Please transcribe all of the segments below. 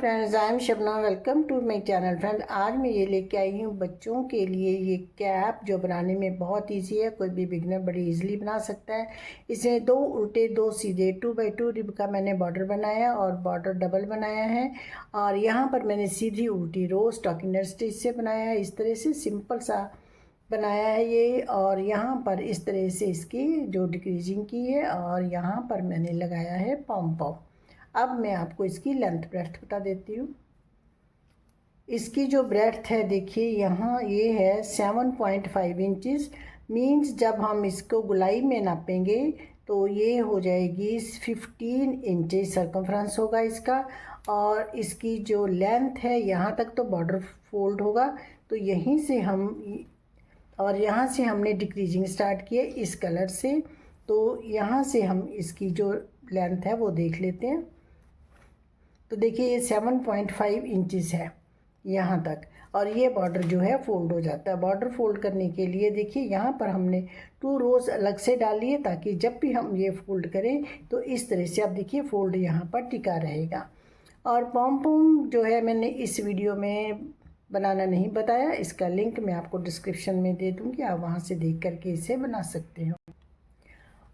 Friends, I am Shabnam. Welcome to my channel. Friend, आज मैं ये लेके आई हूँ बच्चों के लिए ये कैप जो बनाने में बहुत इजी है। कोई भी बिगनर बड़ी इजीली बना सकता है। इसे 2 उल्टे 2 सीधे 2x2 रिब का मैंने बॉर्डर बनाया और बॉर्डर डबल बनाया है। और यहाँ पर मैंने सीधी उल्टी रो स्टॉकिंग स्टिच से बनाया है। इस तरह से सिंपल सा बनाया है ये। और यहाँ पर इस तरह से इसकी जो डिक्रीजिंग की है और यहाँ पर मैंने लगाया है पॉम पॉम। अब मैं आपको इसकी लेंथ ब्रेड्थ बता देती हूँ। इसकी जो ब्रेड्थ है देखिए, यहाँ ये है 7.5 इंचज़। मीन्स जब हम इसको गोलाई में नापेंगे तो ये हो जाएगी 15 इंचज़ सर्कमफ्रेंस होगा इसका। और इसकी जो लेंथ है, यहाँ तक तो बॉर्डर फोल्ड होगा, तो यहीं से हम और यहाँ से हमने डिक्रीजिंग स्टार्ट किया इस कलर से। तो यहाँ से हम इसकी जो लेंथ है वो देख लेते हैं। तो देखिए ये 7.5 इंचज़ है यहाँ तक। और ये बॉर्डर जो है फोल्ड हो जाता है। बॉर्डर फोल्ड करने के लिए देखिए यहाँ पर हमने 2 रोज़ अलग से डाली है, ताकि जब भी हम ये फोल्ड करें तो इस तरह से आप देखिए फोल्ड यहाँ पर टिका रहेगा। और पॉम पॉम जो है मैंने इस वीडियो में बनाना नहीं बताया। इसका लिंक मैं आपको डिस्क्रिप्शन में दे दूँगी, आप वहाँ से देख करके इसे बना सकते हो।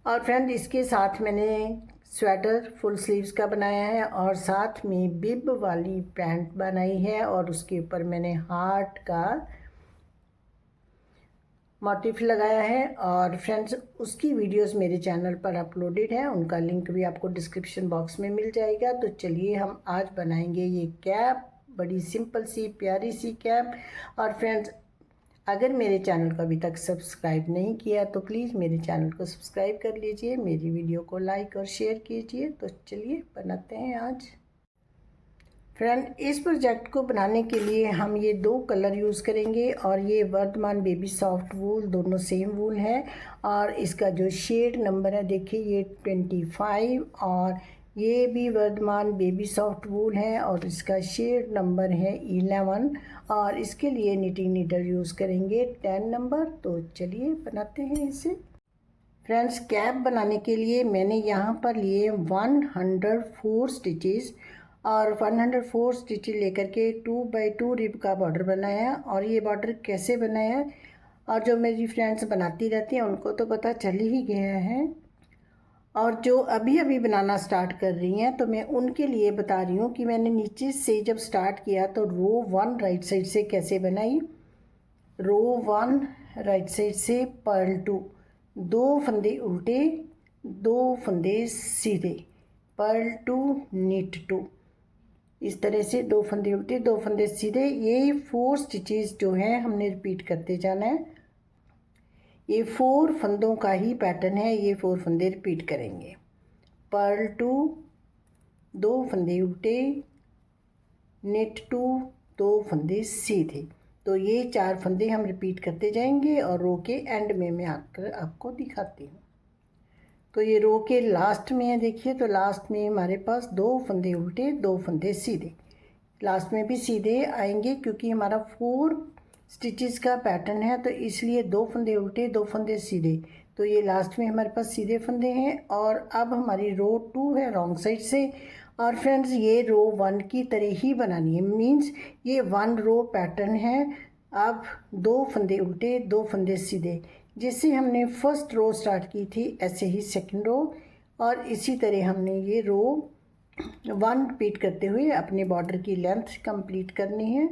और फ्रेंड, इसके साथ मैंने स्वेटर फुल स्लीव्स का बनाया है और साथ में बिब वाली पैंट बनाई है और उसके ऊपर मैंने हार्ट का मोटिफ लगाया है। और फ्रेंड्स, उसकी वीडियोस मेरे चैनल पर अपलोडेड है, उनका लिंक भी आपको डिस्क्रिप्शन बॉक्स में मिल जाएगा। तो चलिए हम आज बनाएंगे ये कैप, बड़ी सिंपल सी प्यारी सी कैप। और फ्रेंड्स, अगर मेरे चैनल को अभी तक सब्सक्राइब नहीं किया तो प्लीज़ मेरे चैनल को सब्सक्राइब कर लीजिए, मेरी वीडियो को लाइक और शेयर कीजिए। तो चलिए बनाते हैं आज। फ्रेंड, इस प्रोजेक्ट को बनाने के लिए हम ये 2 कलर यूज़ करेंगे और ये वर्धमान बेबी सॉफ्ट वूल, दोनों सेम वूल है। और इसका जो शेड नंबर है देखिए ये 25, और ये भी वर्धमान बेबी सॉफ्ट वूल है और इसका शेड नंबर है 11। और इसके लिए निटिंग नीडल यूज़ करेंगे 10 नंबर। तो चलिए बनाते हैं इसे। फ्रेंड्स, कैप बनाने के लिए मैंने यहाँ पर लिए 104 स्टिचेस और 104 स्टिचेस लेकर के 2x2 रिब का बॉर्डर बनाया। और ये बॉर्डर कैसे बनाया, और जो मेरी फ्रेंड्स बनाती रहती हैं उनको तो पता चल ही गया है, और जो अभी अभी बनाना स्टार्ट कर रही हैं तो मैं उनके लिए बता रही हूँ कि मैंने नीचे से जब स्टार्ट किया तो रो 1 राइट साइड से कैसे बनाई। रो 1 राइट साइड से पर्ल 2, 2 फंदे उल्टे 2 फंदे सीधे, पर्ल 2 नीट 2, इस तरह से 2 फंदे उल्टे 2 फंदे सीधे। ये 4 स्टिचेस जो हैं हमने रिपीट करते जाना है। ये 4 फंदों का ही पैटर्न है, ये 4 फंदे रिपीट करेंगे। पर्ल 2, 2 फंदे उल्टे, नेट 2, 2 फंदे सीधे। तो ये 4 फंदे हम रिपीट करते जाएंगे और रो के एंड में मैं आकर आपको दिखाती हूँ। तो ये रो के लास्ट में है देखिए, तो लास्ट में हमारे पास 2 फंदे उल्टे 2 फंदे सीधे। लास्ट में भी सीधे आएंगे क्योंकि हमारा 4 स्टिचेस का पैटर्न है, तो इसलिए 2 फंदे उल्टे 2 फंदे सीधे। तो ये लास्ट में हमारे पास सीधे फंदे हैं। और अब हमारी रो 2 है रॉन्ग साइड से। और फ्रेंड्स, ये रो 1 की तरह ही बनानी है, मीन्स ये 1 रो पैटर्न है। अब 2 फंदे उल्टे 2 फंदे सीधे, जैसे हमने फर्स्ट रो स्टार्ट की थी ऐसे ही सेकंड रो, और इसी तरह हमने ये रो 1 रिपीट करते हुए अपने बॉर्डर की लेंथ कंप्लीट करनी है।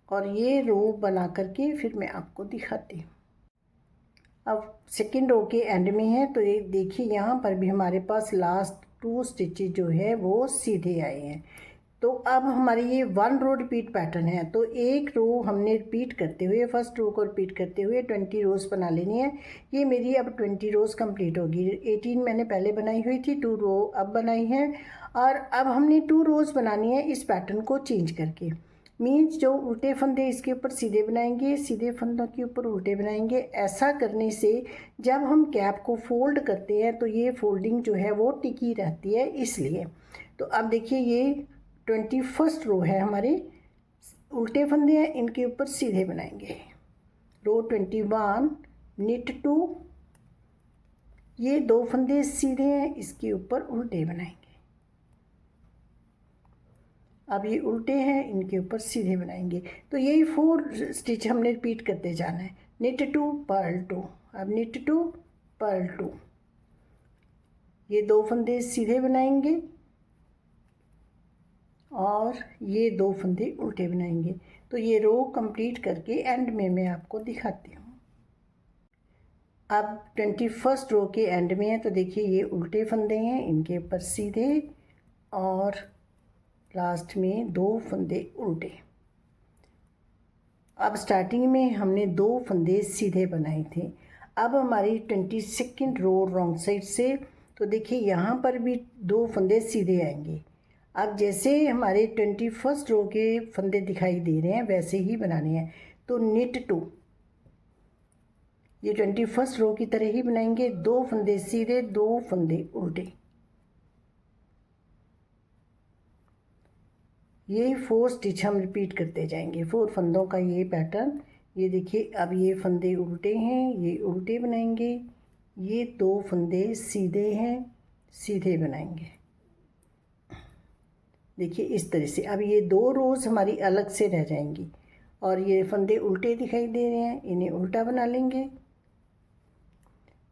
और ये रो बना करके फिर मैं आपको दिखाती हूँ। अब सेकेंड रो के एंड में है, तो ये देखिए यहाँ पर भी हमारे पास लास्ट 2 स्टिचेस जो है वो सीधे आए हैं। तो अब हमारी ये 1 रो रिपीट पैटर्न है, तो एक रो हमने रिपीट करते हुए, फर्स्ट रो को रिपीट करते हुए 20 रोज़ बना लेनी है। ये मेरी अब 20 रोज़ कंप्लीट होगी। 18 मैंने पहले बनाई हुई थी, 2 रो अब बनाई है। और अब हमने 2 रोज़ बनानी है इस पैटर्न को चेंज करके। मीन्स जो उल्टे फंदे इसके ऊपर सीधे बनाएंगे, सीधे फंदों के ऊपर उल्टे बनाएंगे। ऐसा करने से जब हम कैप को फोल्ड करते हैं तो ये फोल्डिंग जो है वो टिकी रहती है, इसलिए। तो अब देखिए ये 21st रो है हमारे, उल्टे फंदे हैं, इनके ऊपर सीधे बनाएंगे। रो 21 निट 2, ये 2 फंदे सीधे हैं, इसके ऊपर उल्टे बनाएंगे। अब ये उल्टे हैं, इनके ऊपर सीधे बनाएंगे। तो यही 4 स्टिच हमने रिपीट करते जाना है। निट 2 पर्ल 2, अब निट 2 पर्ल 2, ये 2 फंदे सीधे बनाएंगे और ये 2 फंदे उल्टे बनाएंगे। तो ये रो कंप्लीट करके एंड में मैं आपको दिखाती हूँ। अब 21st रो के एंड में है, तो देखिए ये उल्टे फंदे हैं, इनके ऊपर सीधे और लास्ट में 2 फंदे उल्टे। अब स्टार्टिंग में हमने 2 फंदे सीधे बनाए थे। अब हमारी 22nd रो रॉन्ग साइड से, तो देखिए यहाँ पर भी 2 फंदे सीधे आएंगे। अब जैसे हमारे 21st रो के फंदे दिखाई दे रहे हैं वैसे ही बनाने हैं। तो निट 2, ये 21st रो की तरह ही बनाएंगे, 2 फंदे सीधे 2 फंदे उल्टे। ये 4 स्टिच हम रिपीट करते जाएंगे, 4 फंदों का ये पैटर्न। ये देखिए अब ये फंदे उल्टे हैं, ये उल्टे बनाएंगे, ये 2 फंदे सीधे हैं, सीधे बनाएंगे। देखिए इस तरह से। अब ये 2 रोज़ हमारी अलग से रह जाएंगी और ये फंदे उल्टे दिखाई दे रहे हैं, इन्हें उल्टा बना लेंगे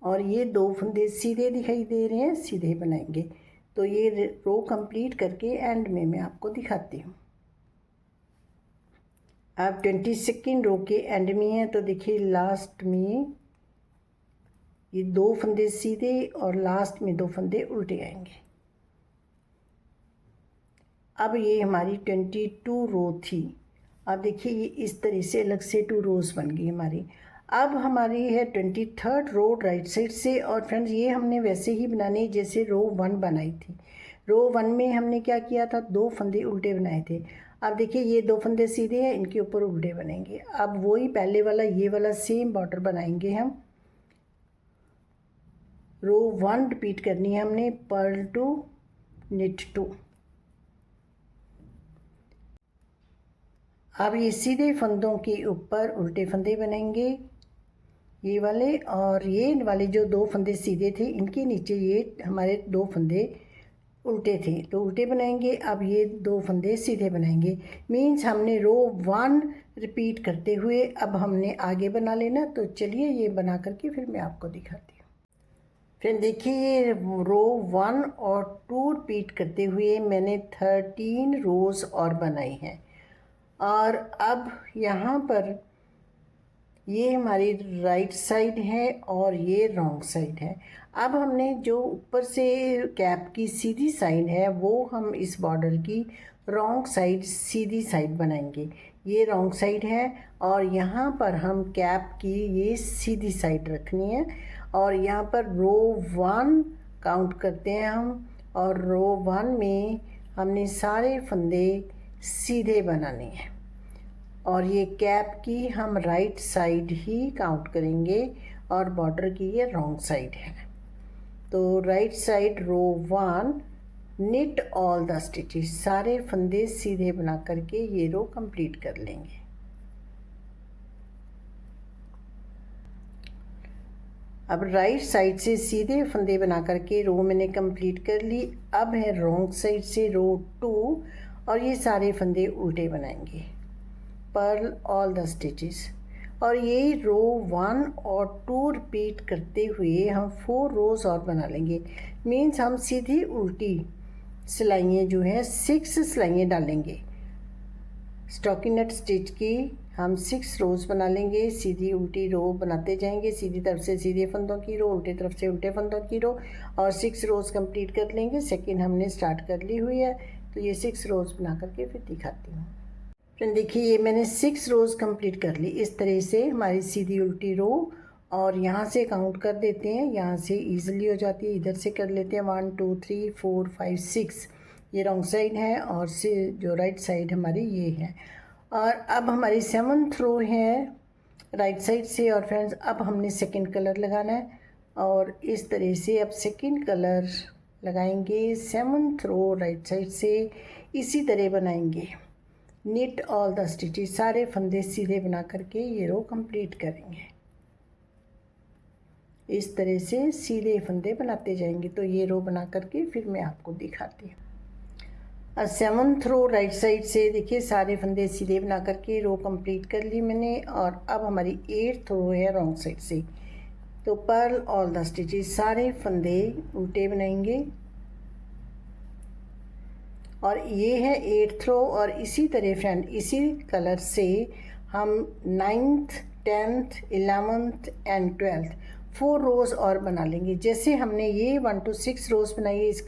और ये 2 फंदे सीधे दिखाई दे रहे हैं, सीधे बनाएंगे। तो ये रो कंप्लीट करके एंड में मैं आपको दिखाती हूँ। अब 22nd रो के एंड में है, तो देखिए लास्ट में ये 2 फंदे सीधे और लास्ट में 2 फंदे उल्टे आएंगे। अब ये हमारी 22 रो थी। अब देखिए ये इस तरह से अलग से 2 रोज़ बन गई हमारी। अब हमारी है 23rd रो राइट साइड से। और फ्रेंड्स ये हमने वैसे ही बनानी जैसे रो 1 बनाई थी। रो 1 में हमने क्या किया था, 2 फंदे उल्टे बनाए थे। अब देखिए ये 2 फंदे सीधे हैं, इनके ऊपर उल्टे बनेंगे। अब वही पहले वाला ये वाला सेम बॉर्डर बनाएंगे हम। रो 1 रिपीट करनी है हमने, पर्ल 2 निट 2। अब ये सीधे फंदों के ऊपर उल्टे फंदे बनेंगे, ये वाले, और ये वाले जो 2 फंदे सीधे थे इनके नीचे ये हमारे 2 फंदे उल्टे थे, तो उल्टे बनाएंगे। अब ये 2 फंदे सीधे बनाएंगे। मीन्स हमने रो 1 रिपीट करते हुए अब हमने आगे बना लेना। तो चलिए ये बना करके फिर मैं आपको दिखाती हूँ। फिर देखिए ये रो 1 और 2 रिपीट करते हुए मैंने 13 रोज़ और बनाई हैं। और अब यहाँ पर ये हमारी राइट साइड है और ये रॉन्ग साइड है। अब हमने जो ऊपर से कैप की सीधी साइड है वो हम इस बॉर्डर की रॉन्ग साइड सीधी साइड बनाएंगे। ये रॉन्ग साइड है और यहाँ पर हम कैप की ये सीधी साइड रखनी है। और यहाँ पर रो 1 काउंट करते हैं हम, और रो 1 में हमने सारे फंदे सीधे बनाने हैं। और ये कैप की हम राइट साइड ही काउंट करेंगे और बॉर्डर की ये रॉन्ग साइड है। तो right side row 1 knit all the stitches, सारे फंदे सीधे बना करके ये रो कंप्लीट कर लेंगे। अब राइट साइड से सीधे फंदे बना करके रो मैंने कंप्लीट कर ली। अब है रॉन्ग साइड से रो 2 और ये सारे फंदे उल्टे बनाएंगे, पर्ल ऑल द स्टिचेस। और ये रो 1 और 2 रिपीट करते हुए हम 4 रोज़ और बना लेंगे। मीन्स हम सीधी उल्टी सिलाइयाँ जो है 6 सिलाइयाँ डालेंगे। स्टॉकिंग स्टिच की हम 6 रोज़ बना लेंगे। सीधी उल्टी रो बनाते जाएंगे, सीधी तरफ से सीधे फंदों की रो, उल्टे तरफ से उल्टे फंदों की रो, और 6 रोज़ कंप्लीट कर लेंगे। सेकेंड हमने स्टार्ट कर ली हुई है, तो ये 6 रोज़ बना करके फिर दिखाती हूँ। फ्रेंड देखिए ये मैंने 6 रोज़ कंप्लीट कर ली। इस तरह से हमारी सीधी उल्टी रो, और यहाँ से काउंट कर देते हैं, यहाँ से इजीली हो जाती है। इधर से कर लेते हैं 1 2 3 4 5 6, ये रॉन्ग साइड है और से जो राइट साइड हमारी ये है। और अब हमारी 7th रो है राइट साइड से। और फ्रेंड्स अब हमने सेकंड कलर लगाना है और इस तरह से अब सेकंड कलर लगाएंगे 7th रो राइट साइड से। इसी तरह बनाएंगे, निट ऑल द स्टिचेस, सारे फंदे सीधे बना करके ये रो कंप्लीट करेंगे। इस तरह से सीधे फंदे बनाते जाएंगे। तो ये रो बना करके फिर मैं आपको दिखाती हूँ। सेवन्थ रो राइट साइड से देखिए सारे फंदे सीधे बना करके रो कंप्लीट कर ली मैंने। और अब हमारी 8th रो है रॉन्ग साइड से, तो पर्ल ऑल द स्टिचेस, सारे फंदे उल्टे बनाएंगे। और ये है 8th रो। और इसी तरह फ्रेंड इसी कलर से हम 9th 10th 11th and 12th 4 रोज़ और बना लेंगे। जैसे हमने ये 1 to 6 रोज़ बनाई है इस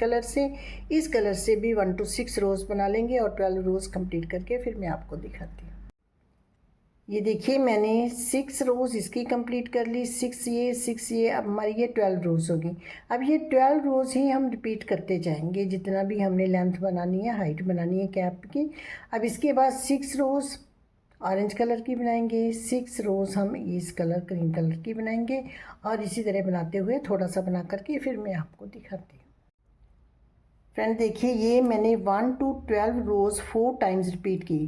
कलर से भी 1 to 6 रोज़ बना लेंगे और 12 रोज़ कंप्लीट करके फिर मैं आपको दिखाती हूँ। ये देखिए मैंने 6 रोज़ इसकी कंप्लीट कर ली, 6 ये, अब हमारी ये 12 रोज़ होगी। अब ये 12 रोज़ ही हम रिपीट करते जाएंगे जितना भी हमने लेंथ बनानी है, हाइट बनानी है कैप की। अब इसके बाद 6 रोज़ ऑरेंज कलर की बनाएंगे, 6 रोज़ हम इस कलर ग्रीन कलर की बनाएंगे। और इसी तरह बनाते हुए थोड़ा सा बना करके फिर मैं आपको दिखाती हूँ। फ्रेंड देखिए ये मैंने 1 to 12 रोज़ 4 टाइम्स रिपीट की।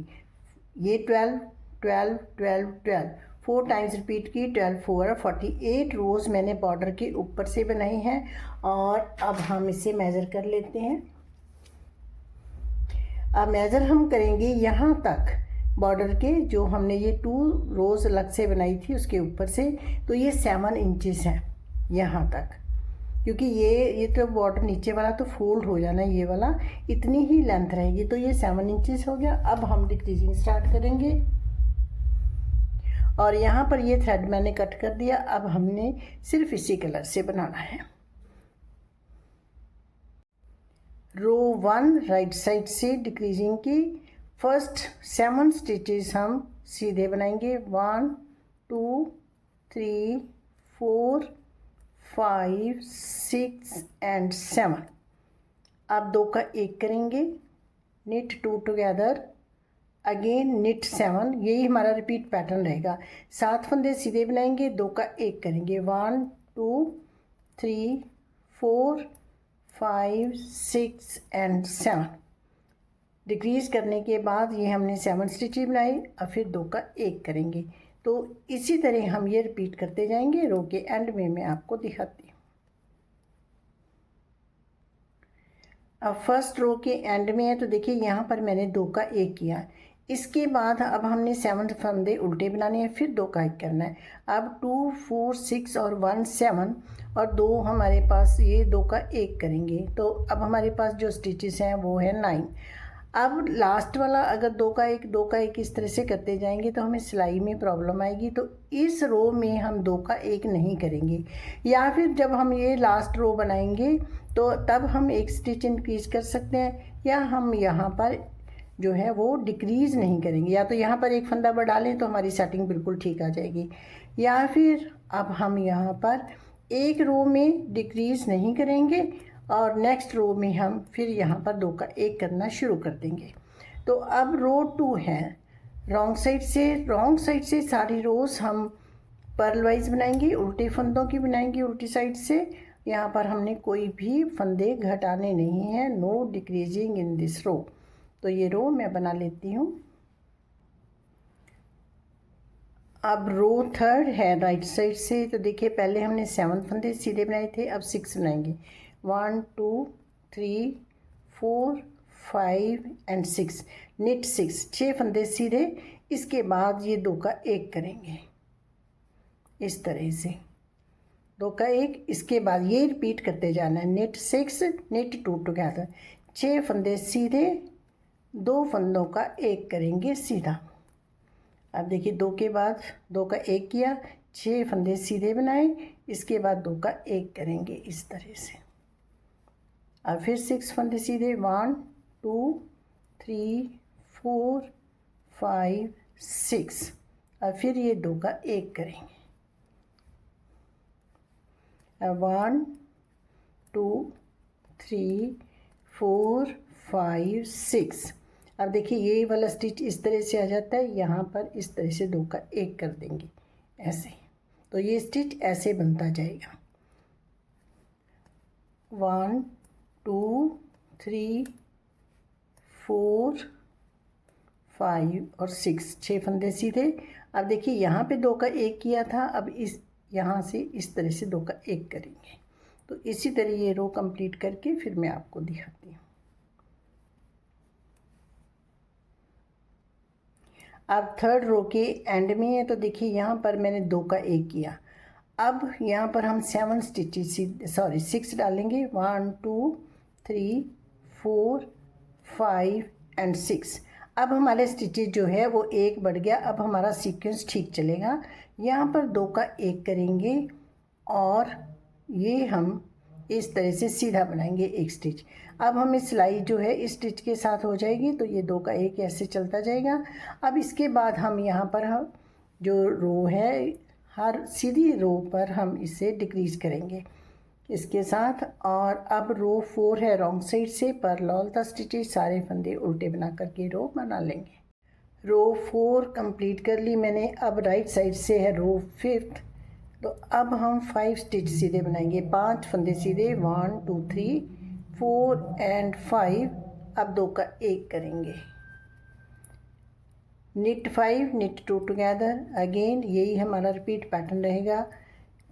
ये 12 12 12 12 4 टाइम्स रिपीट की, 12 4 48 रोज़ मैंने बॉर्डर के ऊपर से बनाई हैं। और अब हम इसे मेज़र कर लेते हैं। अब मेज़र हम करेंगे यहाँ तक बॉर्डर के, जो हमने ये 2 रोज़ अलग से बनाई थी उसके ऊपर से, तो ये 7 इंचेस है यहाँ तक। क्योंकि ये तो बॉर्डर नीचे वाला तो फोल्ड हो जाना, ये वाला इतनी ही लेंथ रहेगी, तो ये 7 इंचेस हो गया। अब हम डिक्रीजिंग स्टार्ट करेंगे और यहाँ पर ये थ्रेड मैंने कट कर दिया। अब हमने सिर्फ इसी कलर से बनाना है। रो 1 राइट साइड से डिक्रीजिंग की फर्स्ट 7 स्टिचेस हम सीधे बनाएंगे। 1 2 3 4 5 6 एंड 7। अब 2 का 1 करेंगे, knit 2 टुगेदर, अगेन knit 7, यही हमारा रिपीट पैटर्न रहेगा। 7 फंदे सीधे बनाएंगे, 2 का 1 करेंगे, 1 2 3 4 5 6 एंड 7। डिक्रीज करने के बाद ये हमने 7 स्टिचेस बनाई, अब फिर 2 का 1 करेंगे। तो इसी तरह हम ये रिपीट करते जाएंगे। रो के एंड में मैं आपको दिखाती हूँ। अब फर्स्ट रो के एंड में है, तो देखिए यहाँ पर मैंने 2 का 1 किया। इसके बाद अब हमने 7 फंदे उल्टे बनाने हैं, फिर 2 का 1 करना है। अब 2 4 6 और 1 7 और 2 हमारे पास ये 2 का 1 करेंगे। तो अब हमारे पास जो स्टिचेस हैं वो है 9। अब लास्ट वाला अगर 2 का 1 इस तरह से करते जाएंगे तो हमें सिलाई में प्रॉब्लम आएगी। तो इस रो में हम 2 का 1 नहीं करेंगे, या फिर जब हम ये लास्ट रो बनाएंगे तो तब हम 1 स्टिच इंक्रीज कर सकते हैं, या हम यहाँ पर जो है वो डिक्रीज़ नहीं करेंगे। या तो यहाँ पर 1 फंदा बढ़ा लें तो हमारी सेटिंग बिल्कुल ठीक आ जाएगी, या फिर अब हम यहाँ पर एक रो में डिक्रीज़ नहीं करेंगे और नेक्स्ट रो में हम फिर यहाँ पर 2 का 1 करना शुरू कर देंगे। तो अब रो 2 है रॉन्ग साइड से सारी रोज़ हम पर्ल वाइज बनाएंगे, उल्टे फंदों की बनाएंगे उल्टी साइड से। यहाँ पर हमने कोई भी फंदे घटाने नहीं हैं, नो डिक्रीजिंग इन दिस रो। तो ये रो मैं बना लेती हूँ। अब रो 3 है राइट साइड से, तो देखिए पहले हमने 7 फंदे सीधे बनाए थे, अब 6 बनाएंगे। 1 2 3 4 5 एंड 6, knit 6 फंदे सीधे। इसके बाद ये 2 का 1 करेंगे इस तरह से, 2 का 1। इसके बाद ये रिपीट करते जाना है, knit 6 knit 2 टुगेदर, 6 फंदे सीधे, 2 फंदों का 1 करेंगे सीधा। अब देखिए 2 के बाद 2 का 1 किया, 6 फंदे सीधे बनाए, इसके बाद 2 का 1 करेंगे इस तरह से। अब फिर 6 फंदे सीधे, 1 2 3 4 5 6। अब फिर ये 2 का 1 करेंगे। अब 1 2 3 4 5 6। अब देखिए ये वाला स्टिच इस तरह से आ जाता है, यहाँ पर इस तरह से 2 का 1 कर देंगे ऐसे। तो ये स्टिच ऐसे बनता जाएगा, 1 2 3 4 5 और 6 फंदे सीधे। अब देखिए यहाँ पे 2 का 1 किया था, अब इस यहाँ से इस तरह से 2 का 1 करेंगे। तो इसी तरह ये रो कंप्लीट करके फिर मैं आपको दिखाती हूँ। अब थर्ड रो के एंड में है, तो देखिए यहाँ पर मैंने 2 का 1 किया। अब यहाँ पर हम 7 स्टिचेस 6 डालेंगे, 1 2 3 4 5 एंड 6। अब हमारे स्टिचेस जो है वो 1 बढ़ गया। अब हमारा सीक्वेंस ठीक चलेगा। यहाँ पर 2 का 1 करेंगे और ये हम इस तरह से सीधा बनाएंगे एक स्टिच। अब हमें सिलाई जो है इस स्टिच के साथ हो जाएगी, तो ये 2 का 1 ऐसे चलता जाएगा। अब इसके बाद हम यहाँ पर हम जो रो है, हर सीधी रो पर हम इसे डिक्रीज करेंगे इसके साथ। और अब रो 4 है, रॉन्ग साइड से पैरेलल द स्टिचेस, सारे फंदे उल्टे बना करके रो बना लेंगे। रो 4 कंप्लीट कर ली मैंने। अब राइट साइड से है रो 5th, तो अब हम 5 स्टिच सीधे बनाएंगे, 5 फंदे सीधे, 1 2 3 4 एंड 5। अब 2 का 1 करेंगे, knit 5 knit 2 टुगेदर। अगेन यही हमारा रिपीट पैटर्न रहेगा।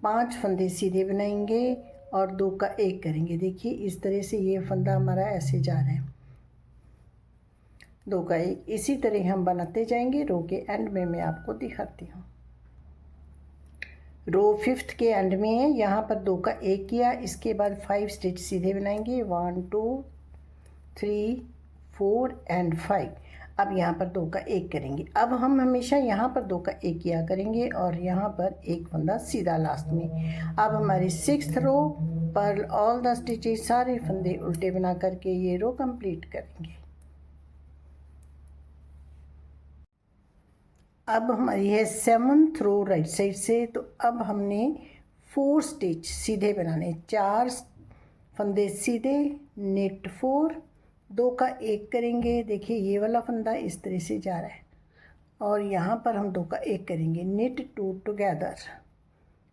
5 फंदे सीधे बनाएंगे और 2 का 1 करेंगे। देखिए इस तरह से ये फंदा हमारा ऐसे जा रहा है, 2 का 1। इसी तरह हम बनाते जाएंगे। रो के एंड में मैं आपको दिखाती हूँ। रो 5th के एंड में है, यहाँ पर 2 का 1 किया। इसके बाद 5 स्टिच सीधे बनाएंगे, 1 2 3 4 एंड 5। अब यहाँ पर 2 का 1 करेंगे। अब हम हमेशा यहाँ पर 2 का 1 किया करेंगे और यहाँ पर एक फंदा सीधा लास्ट में। अब हमारी 6th रो पर ऑल द स्टिचेस, सारे फंदे उल्टे बना करके ये रो कंप्लीट करेंगे। अब हमारी है 7th रो राइट साइड से, तो अब हमने 4 स्टिच सीधे बनाने, 4 फंदे सीधे, नेट 4, 2 का 1 करेंगे। देखिए ये वाला फंदा इस तरह से जा रहा है और यहाँ पर हम 2 का 1 करेंगे, नेट 2 टुगेदर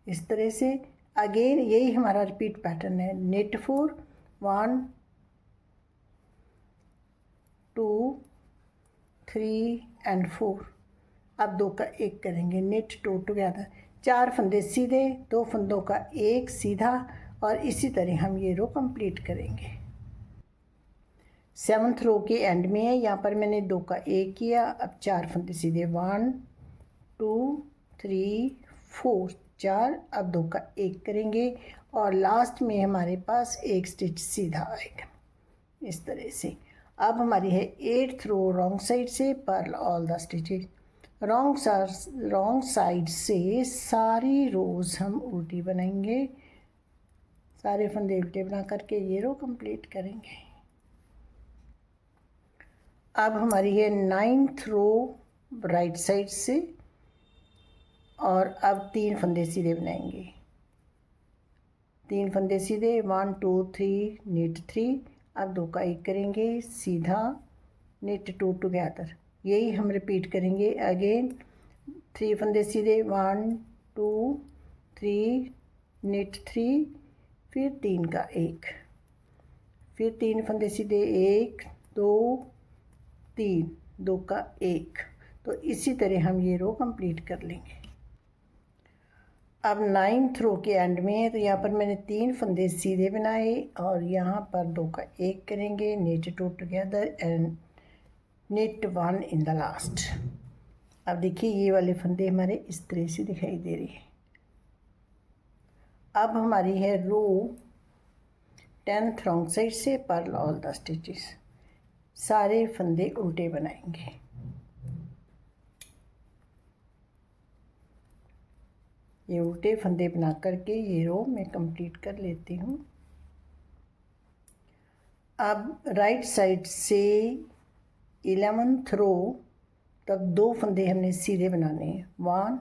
इस तरह से। अगेन यही हमारा रिपीट पैटर्न है, नेट 4 1 2 3 एंड 4। अब 2 का 1 करेंगे, नेट 2 टुगेदर, 4 फंदे सीधे, 2 फंदों का 1 सीधा, और इसी तरह हम ये रो कंप्लीट करेंगे। 7th रो के एंड में है, यहाँ पर मैंने 2 का 1 किया। अब 4 फंदे सीधे, 1 2 3 4, 4। अब 2 का 1 करेंगे और लास्ट में हमारे पास एक स्टिच सीधा आएगा इस तरह से। अब हमारी है 8th रो रॉन्ग साइड से, purl all the stitches. Wrong side से सारी रोज़ हम उल्टी बनाएंगे, सारे फंदे उल्टे बना करके ये रो कंप्लीट करेंगे। अब हमारी है 9th रो राइट साइड से और अब 3 फंदे सीधे बनाएंगे, 3 फंदे सीधे, 1 2 3 नेट 3। अब 2 का 1 करेंगे सीधा, नेट 2 टुगेदर, यही हम रिपीट करेंगे। अगेन 3 फंदे सीधे, 1 2 3 नेट 3, फिर 3 का 1, फिर 3 फंदे सीधे, 1 2 3, 2 का 1। तो इसी तरह हम ये रो कंप्लीट कर लेंगे। अब 9th रो के एंड में है, तो यहाँ पर मैंने 3 फंदे सीधे बनाए और यहाँ पर 2 का 1 करेंगे, net 2 together and net 1 in the last. अब देखिए ये वाले फंदे हमारे इस तरह से दिखाई दे रही है। अब हमारी है रो 10th रॉन्ग साइड से, पर्ल ऑल द स्टिचेस, सारे फंदे उल्टे बनाएंगे। ये उल्टे फंदे बना करके ये रो मैं कंप्लीट कर लेती हूँ। अब राइट साइड से 11th रो तक 2 फंदे हमने सीधे बनाने हैं, 1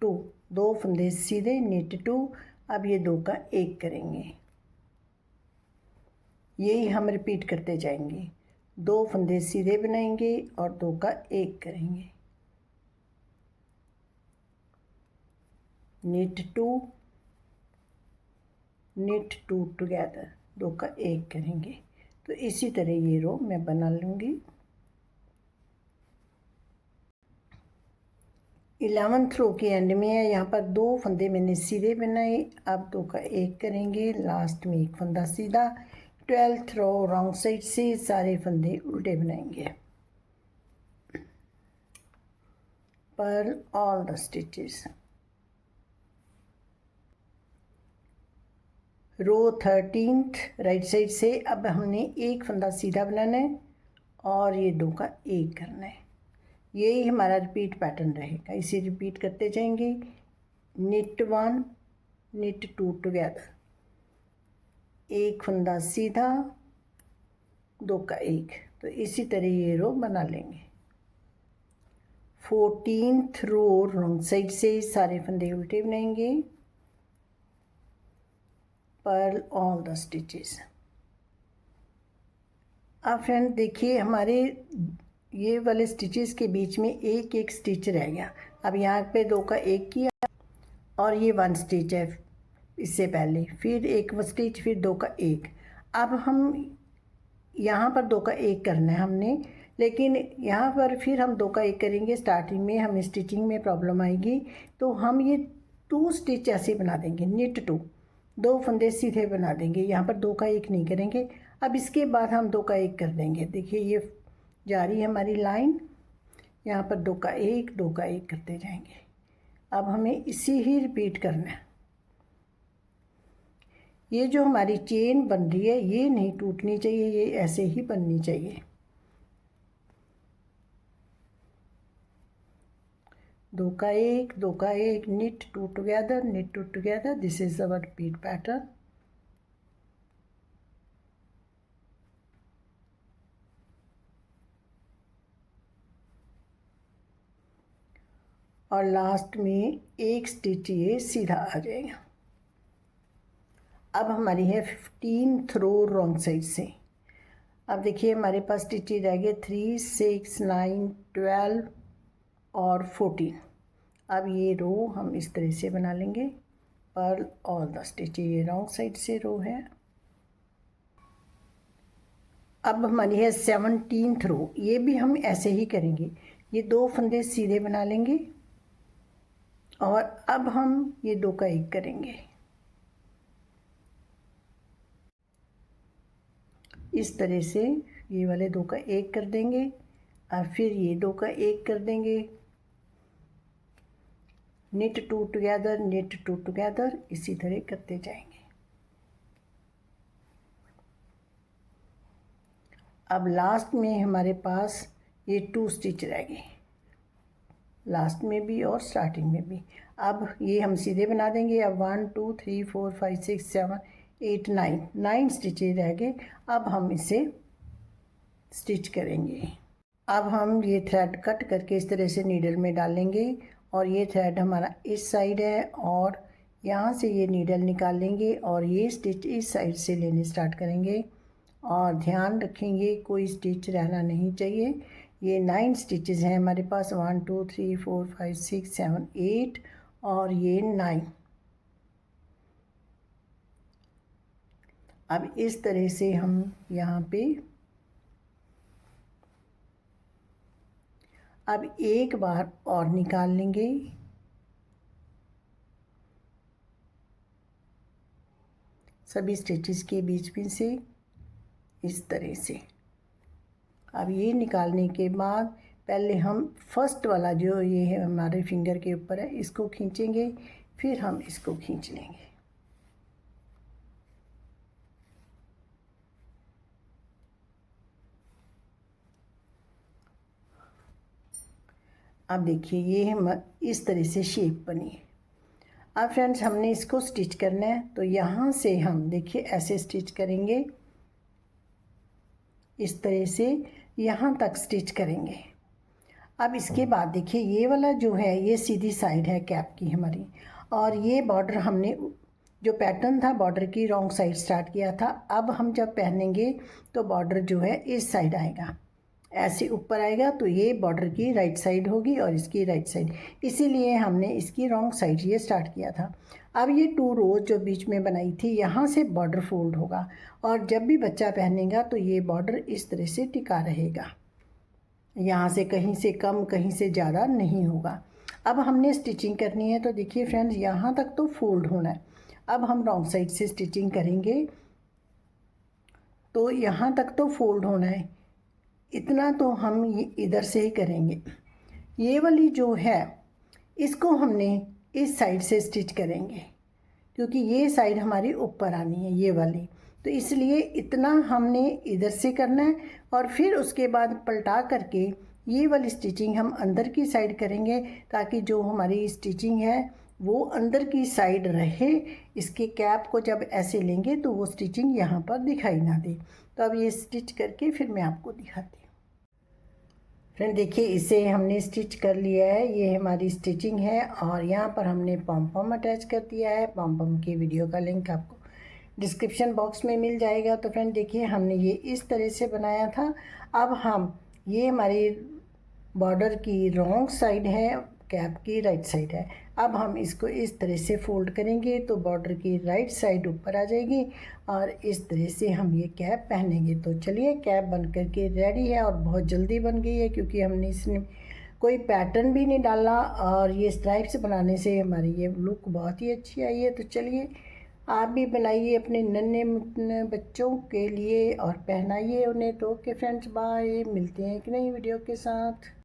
2, 2 फंदे सीधे, नेट 2। अब ये 2 का 1 करेंगे, यही हम रिपीट करते जाएंगे। 2 फंदे सीधे बनाएंगे और 2 का 1 करेंगे, नेट 2 टुगेदर, 2 का 1 करेंगे। तो इसी तरह ये रो मैं बना लूँगी। 11th रो के एंड में है, यहाँ पर 2 फंदे मैंने सीधे बनाए। अब 2 का 1 करेंगे, लास्ट में एक फंदा सीधा। 12th रो रॉन्ग साइड से सारे फंदे उल्टे बनाएंगे। Purl all the stitches. Row 13th right side से अब हमने एक फंदा सीधा बनाना है और ये 2 का 1 करना है। यही हमारा रिपीट पैटर्न रहेगा, इसे रिपीट करते जाएंगे। knit 1 knit 2 टुगेदर, एक फंदा सीधा 2 का 1, तो इसी तरह ये रो बना लेंगे। 14th रो रॉन्ग साइड से सारे फंदे उल्टे बनाएंगे। Purl all the stitches. अब फ्रेंड देखिए हमारे ये वाले स्टिचेस के बीच में एक एक स्टिच रह गया। अब यहाँ पे 2 का 1 किया और ये 1 स्टिच है इससे पहले, फिर एक स्टिच, फिर 2 का 1। अब हम यहाँ पर 2 का 1 करना है हमने, लेकिन यहाँ पर फिर हम 2 का 1 करेंगे। स्टार्टिंग में हमें स्टिचिंग में प्रॉब्लम आएगी, तो हम ये 2 स्टिच ऐसे बना देंगे। knit 2, 2 फंदे सीधे बना देंगे, यहाँ पर 2 का 1 नहीं करेंगे। अब इसके बाद हम 2 का 1 कर देंगे। देखिए ये जा रही है हमारी लाइन, यहाँ पर 2 का 1 2 का 1 करते जाएंगे। अब हमें इसी ही रिपीट करना है। ये जो हमारी चेन बन रही है ये नहीं टूटनी चाहिए, ये ऐसे ही बननी चाहिए। 2 का 1 2 का 1 knit 2 together knit 2 together, this is our repeat pattern। और लास्ट में एक स्टिच ये सीधा आ जाएगा। अब हमारी है 15th रो रॉन्ग साइड से। अब देखिए हमारे पास स्टिचेज रह गए 3 6 9 12 और 14। अब ये रो हम इस तरह से बना लेंगे। पर्ल ऑल द स्टिचेज, ये रॉन्ग साइड से रो है। अब हमारी है 17th रो, ये भी हम ऐसे ही करेंगे। ये 2 फंदे सीधे बना लेंगे और अब हम ये 2 का 1 करेंगे। इस तरह से ये वाले 2 का 1 कर देंगे और फिर ये 2 का 1 कर देंगे। knit 2 together knit 2 together, इसी तरह करते जाएंगे। अब लास्ट में हमारे पास ये 2 स्टिच रह गए, लास्ट में भी और स्टार्टिंग में भी। अब ये हम सीधे बना देंगे। अब 1 2 3 4 5 6 7 8 9 स्टिचेज रह गए। अब हम इसे स्टिच करेंगे। अब हम ये थ्रेड कट करके इस तरह से नीडल में डालेंगे और ये थ्रेड हमारा इस साइड है और यहाँ से ये नीडल निकालेंगे और ये स्टिच इस साइड से लेने स्टार्ट करेंगे। और ध्यान रखेंगे कोई स्टिच रहना नहीं चाहिए। ये 9 स्टिचेस हैं हमारे पास, 1 2 3 4 5 6 7 8 और ये 9। अब इस तरह से हम यहाँ पे अब एक बार और निकाल लेंगे। सभी स्टिचेस के बीच में से इस तरह से। अब ये निकालने के बाद पहले हम फर्स्ट वाला जो ये है हमारे फिंगर के ऊपर है इसको खींचेंगे, फिर हम इसको खींच लेंगे। अब देखिए ये हम इस तरह से शेप बनी है। अब फ्रेंड्स हमने इसको स्टिच करना है, तो यहाँ से हम देखिए ऐसे स्टिच करेंगे, इस तरह से यहाँ तक स्टिच करेंगे। अब इसके बाद देखिए ये वाला जो है ये सीधी साइड है कैप की हमारी, और ये बॉर्डर हमने जो पैटर्न था बॉर्डर की रॉन्ग साइड स्टार्ट किया था। अब हम जब पहनेंगे तो बॉर्डर जो है इस साइड आएगा, ऐसे ऊपर आएगा, तो ये बॉर्डर की राइट साइड होगी और इसकी राइट साइड, इसीलिए हमने इसकी रॉन्ग साइड ये स्टार्ट किया था। अब ये 2 रोज जो बीच में बनाई थी यहाँ से बॉर्डर फोल्ड होगा और जब भी बच्चा पहनेगा तो ये बॉर्डर इस तरह से टिका रहेगा, यहाँ से कहीं से कम कहीं से ज़्यादा नहीं होगा। अब हमने स्टिचिंग करनी है, तो देखिए फ्रेंड्स यहाँ तक तो फोल्ड होना है। अब हम रॉन्ग साइड से स्टिचिंग करेंगे तो यहाँ तक तो फोल्ड होना है, इतना तो हम ये इधर से ही करेंगे। ये वाली जो है इसको हमने इस साइड से स्टिच करेंगे, क्योंकि ये साइड हमारी ऊपर आनी है ये वाली, तो इसलिए इतना हमने इधर से करना है और फिर उसके बाद पलटा करके ये वाली स्टिचिंग हम अंदर की साइड करेंगे, ताकि जो हमारी स्टिचिंग है वो अंदर की साइड रहे। इसके कैप को जब ऐसे लेंगे तो वो स्टिचिंग यहाँ पर दिखाई ना दे। तो अब ये स्टिच करके फिर मैं आपको दिखाती हूँ। फ्रेंड देखिए, इसे हमने स्टिच कर लिया है, ये हमारी स्टिचिंग है और यहाँ पर हमने पॉम पॉम अटैच कर दिया है। पॉम पॉम की वीडियो का लिंक आपको डिस्क्रिप्शन बॉक्स में मिल जाएगा। तो फ्रेंड देखिए, हमने ये इस तरह से बनाया था। अब हम ये हमारी बॉर्डर की रॉन्ग साइड है, कैप की राइट साइड है। अब हम इसको इस तरह से फोल्ड करेंगे तो बॉर्डर की राइट साइड ऊपर आ जाएगी और इस तरह से हम ये कैप पहनेंगे। तो चलिए, कैप बन करके रेडी है और बहुत जल्दी बन गई है, क्योंकि हमने इसमें कोई पैटर्न भी नहीं डाला और ये स्ट्राइप्स बनाने से हमारी ये लुक बहुत ही अच्छी आई है। तो चलिए, आप भी बनाइए अपने नन्हे मुन्ने बच्चों के लिए और पहनाइए उन्हें। तो ओके फ्रेंड्स, बाय, मिलते हैं एक नई वीडियो के साथ।